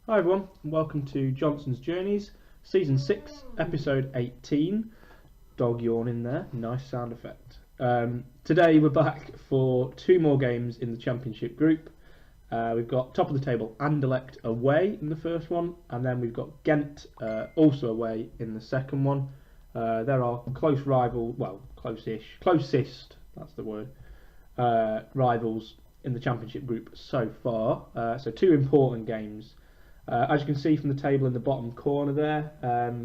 Hi everyone, and welcome to Johnson's Journeys, Season 6, Episode 18. Dog yawn in there, nice sound effect. Today we're back for two more games in the Championship group. We've got top of the table Anderlecht away in the first one, and then we've got Gent also away in the second one. There are close rival, well, closest, that's the word, rivals in the Championship group so far. So two important games. As you can see from the table in the bottom corner there,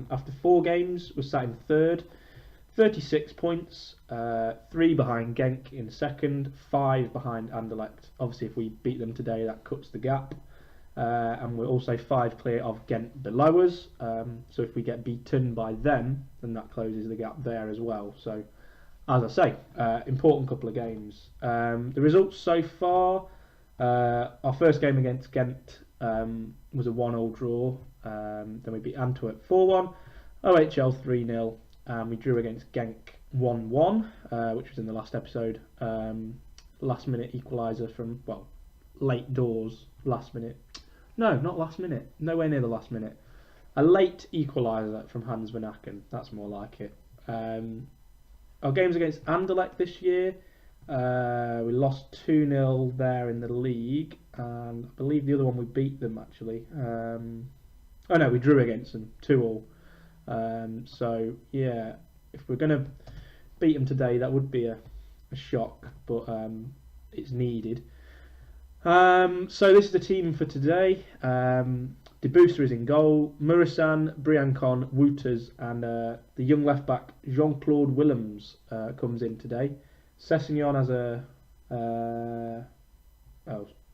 after 4 games we're sat in third, 36 points, 3 behind Genk in second, 5 behind Anderlecht. Obviously if we beat them today that cuts the gap, and we're also 5 clear of Gent below us, so if we get beaten by them then that closes the gap there as well. So as I say, important couple of games. The results so far, our first game against Gent was a 1-1 draw, then we beat Antwerp 4-1, OHL 3-0, and we drew against Genk 1-1, which was in the last episode. Last minute equaliser from, well, late doors, last minute. No, not last minute, nowhere near the last minute. A late equaliser from Hans Van Aken, that's more like it. Our games against Anderlecht this year, we lost 2-0 there in the league, and I believe the other one we beat them actually. Oh no, we drew against them 2-2. So yeah, if we're going to beat them today, that would be a shock, but it's needed. So this is the team for today. De Booster is in goal, Murisan, Briancon, Wouters, and the young left back Jean-Claude Willems comes in today. Sessegnon has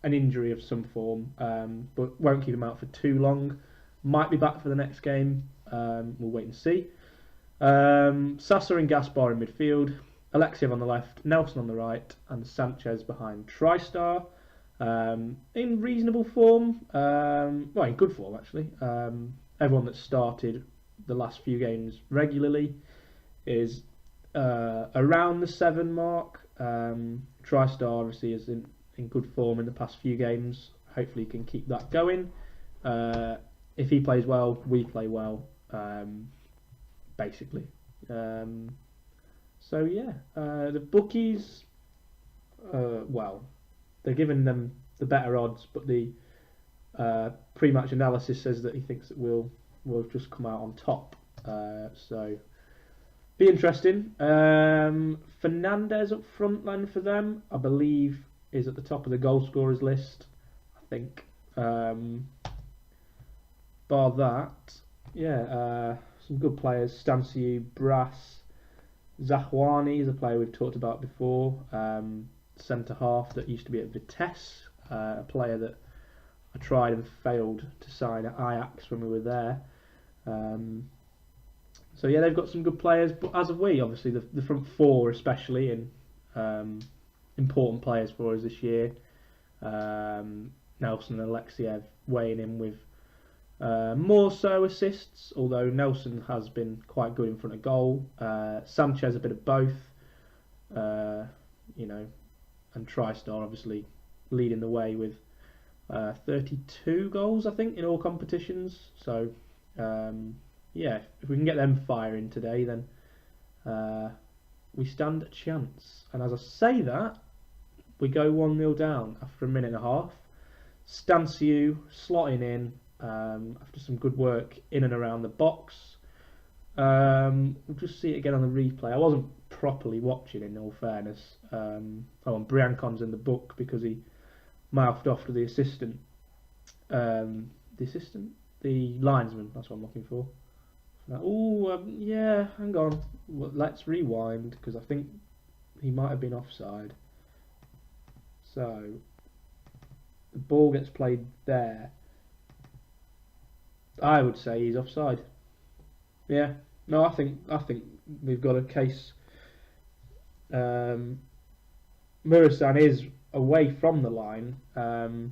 an injury of some form, but won't keep him out for too long. Might be back for the next game. We'll wait and see. Sasa and Gaspar in midfield, Alexiev on the left, Nelson on the right, and Sanchez behind TriStar. In reasonable form, well, in good form actually. Everyone that started the last few games regularly is around the 7 mark. TriStar obviously is in good form in the past few games. Hopefully he can keep that going. If he plays well, we play well, basically. So yeah, the bookies, well, they're giving them the better odds, but the pre-match analysis says that he thinks that we'll just come out on top. So be interesting. Fernandez up front then for them, I believe, is at the top of the goal scorers list, I think. Bar that, yeah, some good players. Stanciu, Brass, Zahwani is a player we've talked about before. Centre half that used to be at Vitesse, a player that I tried and failed to sign at Ajax when we were there. So yeah, they've got some good players, but as have we, obviously the front 4 especially, and important players for us this year. Nelson and Alexiev weighing in with more so assists, although Nelson has been quite good in front of goal. Sanchez a bit of both, you know, and TriStar obviously leading the way with 32 goals, I think, in all competitions. So yeah, if we can get them firing today, then we stand a chance. And as I say that, we go 1-0 down after a minute and a half. Stanciu slotting in after some good work in and around the box. We'll just see it again on the replay. I wasn't properly watching, in all fairness. And Briancon's in the book because he mouthed off to the assistant. The linesman, that's what I'm looking for. Yeah, hang on. Well, let's rewind, because I think he might have been offside. So the ball gets played there. I would say he's offside. Yeah. No, I think we've got a case. Murisan is away from the line. You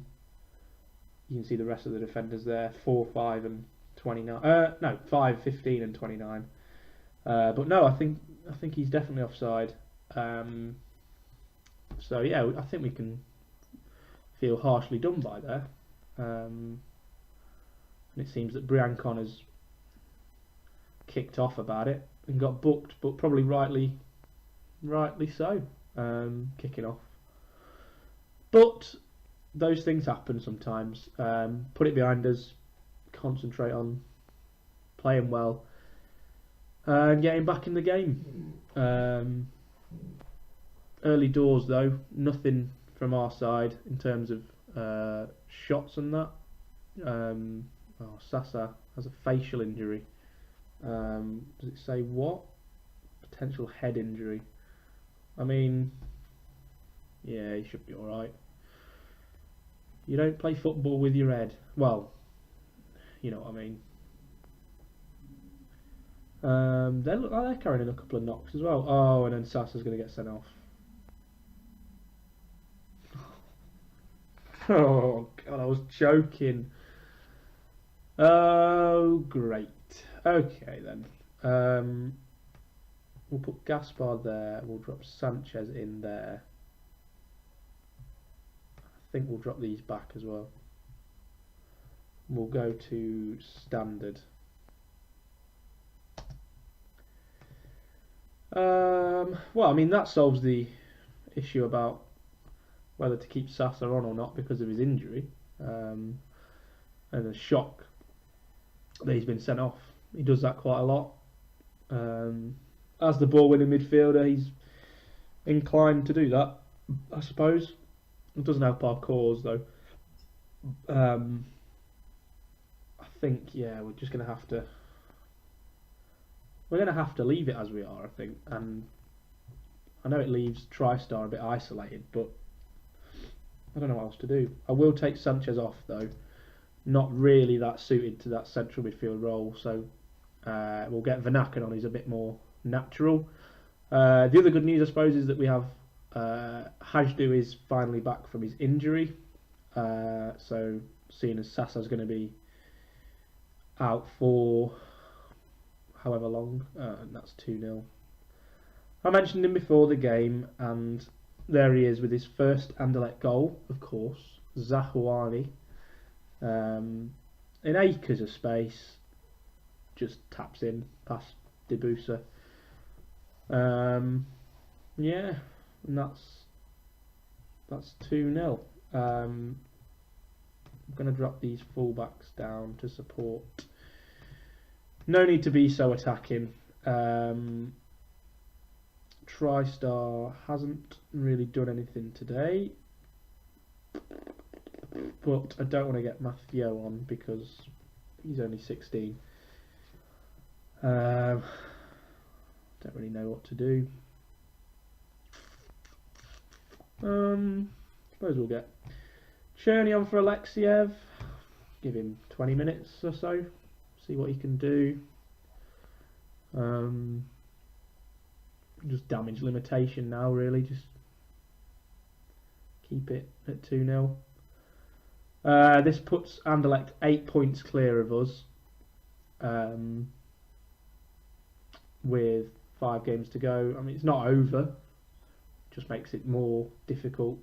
can see the rest of the defenders there, 4, 5 and 29. No, 5, 15 and 29. But no, I think he's definitely offside. So yeah, I think we can feel harshly done by there. and it seems that Briancon has kicked off about it and got booked, but probably rightly so, kicking off. But those things happen sometimes. Put it behind us, concentrate on playing well, and getting back in the game. Early doors though, nothing from our side in terms of shots and that. Sasa has a facial injury. Does it say what? Potential head injury. I mean, yeah, he should be alright. You don't play football with your head. Well, you know what I mean. They look like they're carrying in a couple of knocks as well. Oh, and then Sasa's going to get sent off. Oh, God, I was joking. Oh, great. Okay, then. We'll put Gaspar there. We'll drop Sanchez in there. I think we'll drop these back as well. We'll go to standard. Well, I mean, that solves the issue about whether to keep Sasa on or not because of his injury, and the shock that he's been sent off. He does that quite a lot. As the ball-winning midfielder, he's inclined to do that, I suppose. It doesn't help our cause, though. I think, yeah, we're just going to have to... We're going to have to leave it as we are, I think. And I know it leaves TriStar a bit isolated, but I don't know what else to do. I will take Sanchez off, though. Not really that suited to that central midfield role, so we'll get Vanaken on. He's a bit more natural. The other good news, I suppose, is that we have Hajdu is finally back from his injury. So seeing as Sasa's going to be out for however long, and that's 2-0. I mentioned him before the game, and there he is with his first Anderlecht goal, of course, Zahuani. In acres of space, just taps in past Debusa. Yeah, and that's 2-0. I'm going to drop these fullbacks down to support. No need to be so attacking. TriStar hasn't really done anything today, but I don't want to get Matteo on because he's only 16. Don't really know what to do. Suppose we'll get Cherny on for Alexiev. Give him 20 minutes or so. See what he can do. Just damage limitation now, really. Just keep it at 2-0. This puts Anderlecht 8 points clear of us, with 5 games to go. I mean, it's not over. Just makes it more difficult.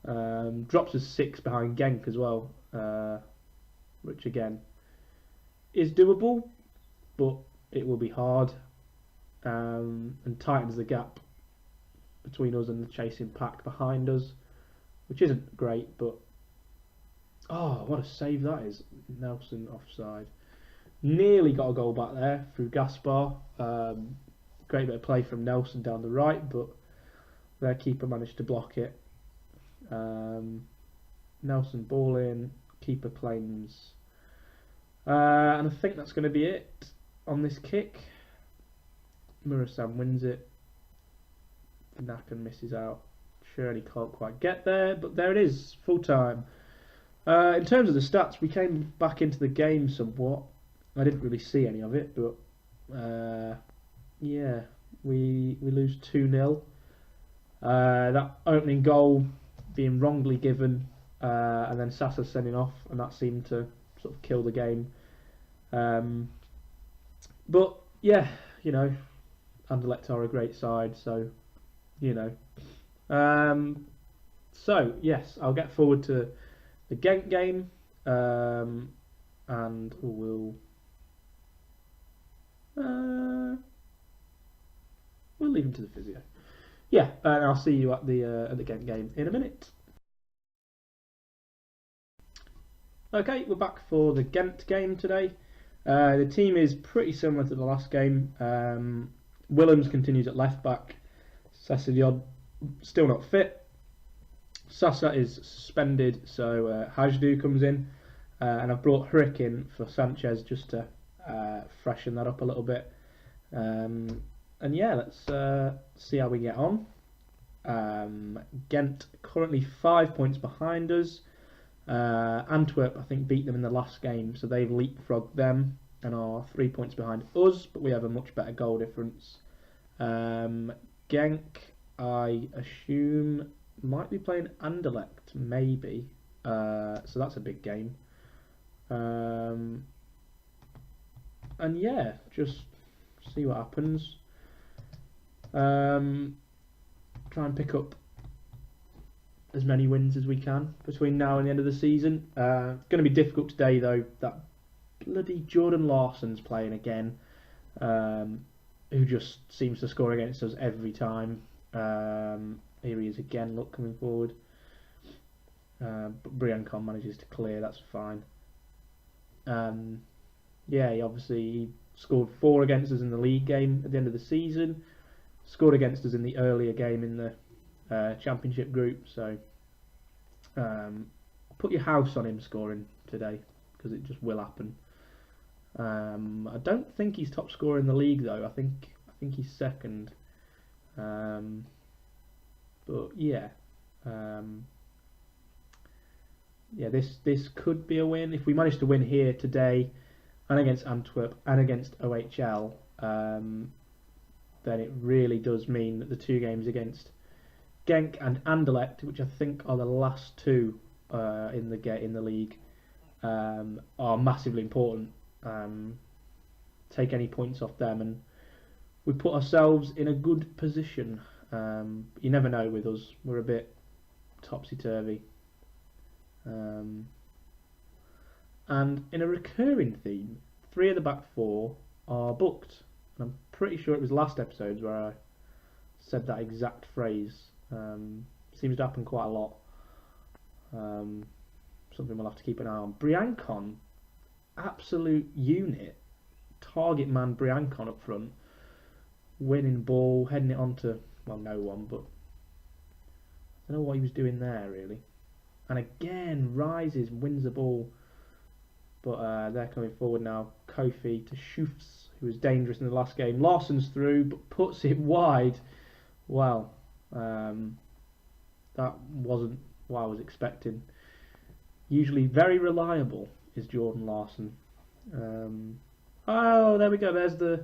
Drops us 6 behind Genk as well, which again is doable, but it will be hard, and tightens the gap between us and the chasing pack behind us, which isn't great. But oh, what a save that is! Nelson offside. Nearly got a goal back there through Gaspar. Great bit of play from Nelson down the right, but their keeper managed to block it. Nelson ball in, keeper claims. And I think that's going to be it on this kick. Murasan wins it. Nakan misses out. Shirley can't quite get there, but there it is, full time. In terms of the stats, we came back into the game somewhat. I didn't really see any of it, but yeah, we lose 2-0. That opening goal being wrongly given, and then Sasa sending off, and that seemed to sort of kill the game. But yeah, you know, Anderlecht are a great side, so you know. So yes, I'll get forward to the Gent game, and and we'll leave him to the physio. Yeah, and I'll see you at the Gent game in a minute. Okay, we're back for the Gent game today. The team is pretty similar to the last game. Willems continues at left back. Sessegnon still not fit. Sasa is suspended, so Hajdu comes in. And I've brought Hrick in for Sanchez just to freshen that up a little bit. And yeah, let's see how we get on. Gent currently 5 points behind us. Antwerp, I think, beat them in the last game, so they've leapfrogged them and are 3 points behind us, but we have a much better goal difference. Genk, I assume, might be playing Anderlecht, maybe. So that's a big game. And yeah, just see what happens. Try and pick up as many wins as we can between now and the end of the season. It's going to be difficult today though. That bloody Jordan Larsson's playing again, who just seems to score against us every time. Here he is again, look, coming forward. But Briancon manages to clear, that's fine. Yeah, he scored 4 against us in the league game at the end of the season. Scored against us in the earlier game in the championship group, so put your house on him scoring today, because it just will happen. I don't think he's top scorer in the league though. I think he's second. But yeah, yeah, this could be a win if we manage to win here today, and against Antwerp and against OHL. Then it really does mean that the 2 games against Genk and Anderlecht, which I think are the last 2 in the league, are massively important. Take any points off them, and we put ourselves in a good position. You never know with us; we're a bit topsy-turvy. And in a recurring theme, 3 of the back 4 are booked. And I'm pretty sure it was last episodes where I said that exact phrase. Seems to happen quite a lot. Something we'll have to keep an eye on. Briancon, absolute unit. Target man Briancon up front. Winning ball, heading it onto, well, no one, but I don't know what he was doing there really. And again, rises, wins the ball. But they're coming forward now. Kofi to Schoofs, who was dangerous in the last game. Larsson's through, but puts it wide. Wow. That wasn't what I was expecting. Usually very reliable is Jordan Larsson. Oh, there we go. There's the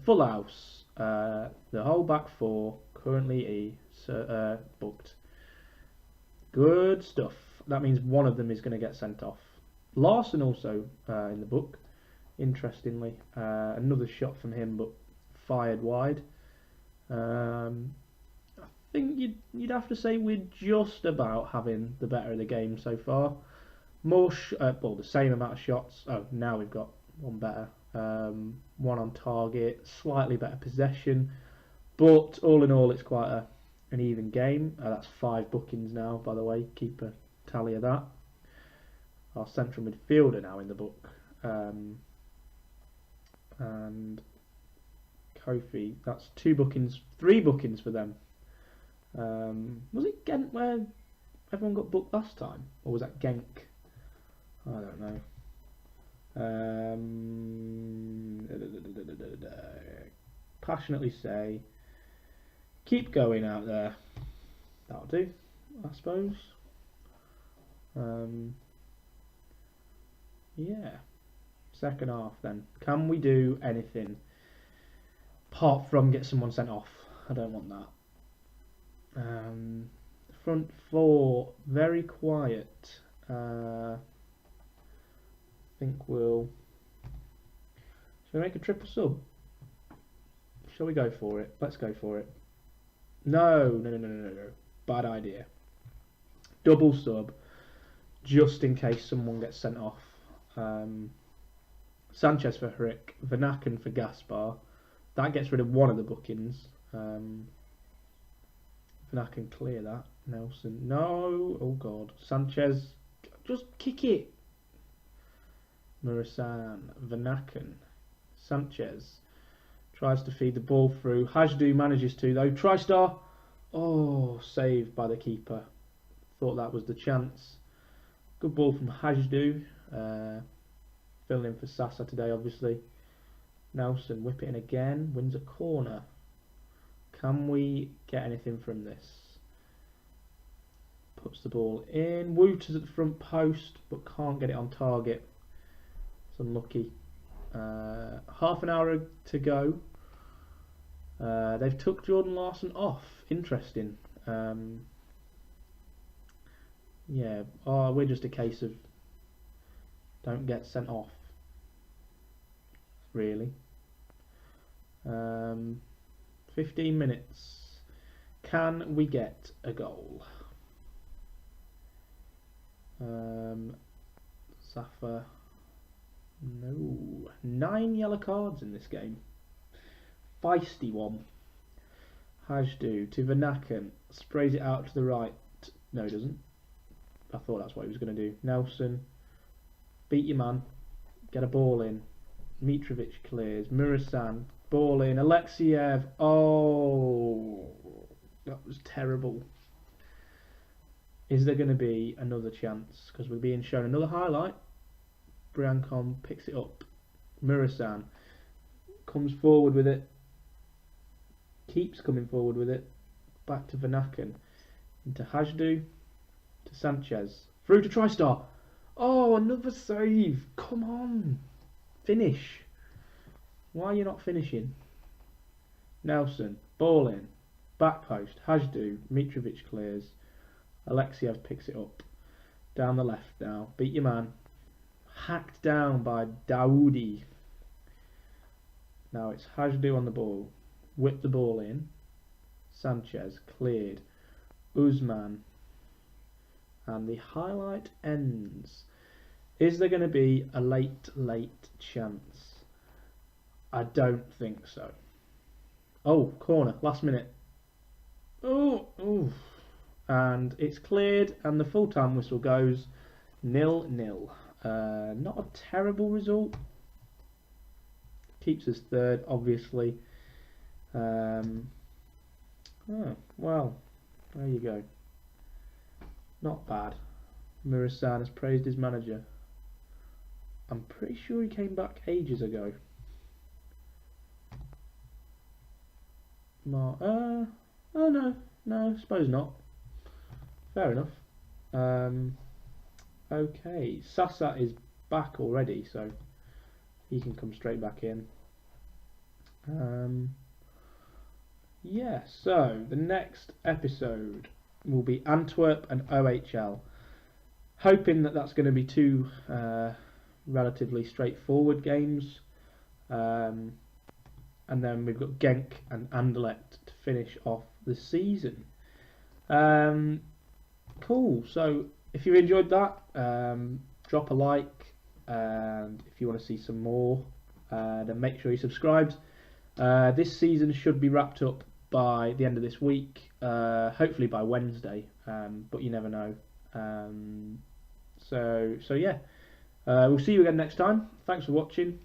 full house. The whole back 4 currently booked. Good stuff. That means one of them is going to get sent off. Larsson also in the book, interestingly. Another shot from him, but fired wide. I think you'd have to say we're just about having the better of the game so far. More, well, the same amount of shots. Oh, now we've got one better. One on target, slightly better possession. But all in all, it's quite an even game. That's 5 bookings now, by the way. Keep a tally of that. Our central midfielder now in the book. And Kofi, that's 2 bookings, 3 bookings for them. Was it Gent where everyone got booked last time? Or was that Genk? I don't know. Passionately say, keep going out there. That'll do, I suppose. Yeah. Second half then. Can we do anything apart from get someone sent off? I don't want that. Front 4, very quiet. I think we'll... Shall we make a triple sub? Shall we go for it? Let's go for it. No. Bad idea. Double sub, just in case someone gets sent off. Sanchez for Hrick, Vanaken for Gaspar. That gets rid of one of the bookings. Vanaken clear that. Nelson, no. Oh God. Sanchez, just kick it. Murasan, Vanaken, Sanchez tries to feed the ball through. Hajdu manages to though. TriStar. Oh, saved by the keeper. Thought that was the chance. Good ball from Hajdu. Filling in for Sasa today, obviously. Nelson whip it in again. Wins a corner. Can we get anything from this? Puts the ball in. Wooters at the front post, but can't get it on target. It's unlucky. Half an hour to go. They've took Jordan Larson off. Interesting. Yeah, we're just a case of don't get sent off. Really. 15 minutes. Can we get a goal? Safa. No. 9 yellow cards in this game. Feisty one. Hajdu to Vanaken. Sprays it out to the right. No, he doesn't. I thought that's what he was going to do. Nelson. Beat your man. Get a ball in. Mitrovic clears. Murasan. Ball in. Alexiev. Oh, that was terrible. Is there going to be another chance? Because we're being shown another highlight. Briancon picks it up. Murasan comes forward with it. Keeps coming forward with it. Back to Vanaken. Into Hajdu. To Sanchez. Through to TriStar. Oh, another save. Come on. Finish. Why are you not finishing? Nelson. Ball in. Back post. Hajdu. Mitrovic clears. Alexiev picks it up. Down the left now. Beat your man. Hacked down by Dawoudi. Now it's Hajdu on the ball. Whip the ball in. Sanchez cleared. Usman. And the highlight ends. Is there going to be a late chance? I don't think so. Oh, corner, last minute. Oh. And it's cleared, and the full-time whistle goes 0-0. Not a terrible result. Keeps us third, obviously. Oh, well, there you go. Not bad. Murasan has praised his manager. I'm pretty sure he came back ages ago. Oh no, I suppose not. Fair enough. Okay, Sasa is back already, so he can come straight back in. Yeah, so the next episode will be Antwerp and OHL. Hoping that that's going to be two relatively straightforward games. And then we've got Genk and Anderlecht to finish off the season. Cool, so if you enjoyed that, drop a like, and if you want to see some more, then make sure you subscribed. This season should be wrapped up by the end of this week, hopefully by Wednesday, but you never know. So yeah, we'll see you again next time. Thanks for watching.